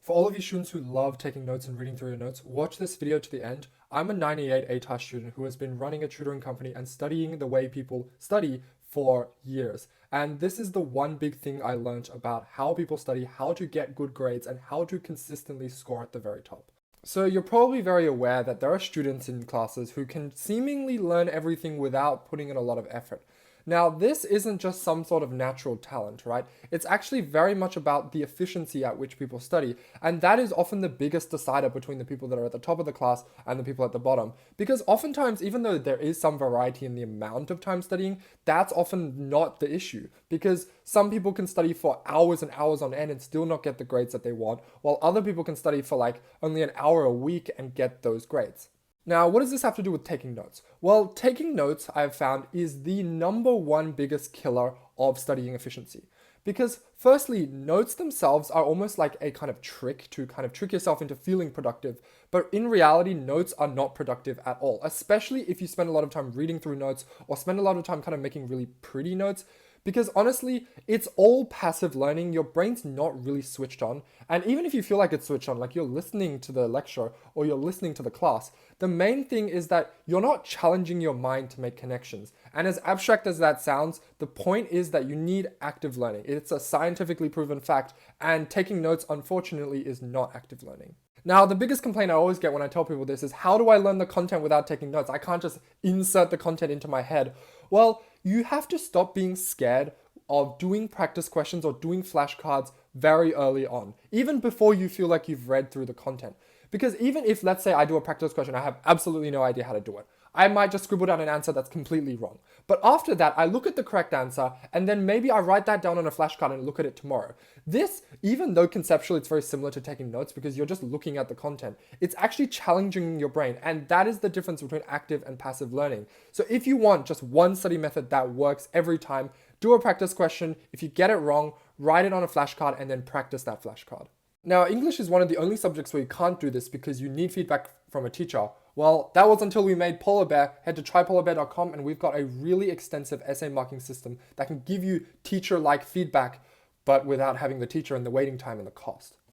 For all of you students who love taking notes and reading through your notes, watch this video to the end. I'm a 98 ATAR student who has been running a tutoring company and studying the way people study for years. And this is the one big thing I learned about how people study, how to get good grades, and how to consistently score at the very top. So you're probably very aware that there are students in classes who can seemingly learn everything without putting in a lot of effort. Now, this isn't just some sort of natural talent, right? It's actually very much about the efficiency at which people study, and that is often the biggest decider between the people that are at the top of the class and the people at the bottom. Because oftentimes, even though there is some variety in the amount of time studying, that's often not the issue. Because some people can study for hours and hours on end and still not get the grades that they want, while other people can study for like only an hour a week and get those grades. Now, what does this have to do with taking notes? Well, taking notes, I've found, is the number one biggest killer of studying efficiency. Because firstly, notes themselves are almost like a kind of trick to kind of trick yourself into feeling productive. But in reality, notes are not productive at all, especially if you spend a lot of time reading through notes or spend a lot of time kind of making really pretty notes. Because honestly, it's all passive learning. Your brain's not really switched on. And even if you feel like it's switched on, like you're listening to the lecture or you're listening to the class, the main thing is that you're not challenging your mind to make connections. And as abstract as that sounds, the point is that you need active learning. It's a scientifically proven fact, and taking notes, unfortunately, is not active learning. Now, the biggest complaint I always get when I tell people this is, how do I learn the content without taking notes? I can't just insert the content into my head. Well, you have to stop being scared of doing practice questions or doing flashcards very early on, even before you feel like you've read through the content. Because even if, let's say, I do a practice question, I have absolutely no idea how to do it. I might just scribble down an answer that's completely wrong. But after that, I look at the correct answer, and then maybe I write that down on a flashcard and look at it tomorrow. This, even though conceptually it's very similar to taking notes because you're just looking at the content, it's actually challenging your brain, and that is the difference between active and passive learning. So if you want just one study method that works every time, do a practice question. If you get it wrong, write it on a flashcard and then practice that flashcard. Now, English is one of the only subjects where you can't do this because you need feedback from a teacher. Well, that was until we made Polar Bear. Head to trypolarbear.com and we've got a really extensive essay marking system that can give you teacher-like feedback, but without having the teacher and the waiting time and the cost.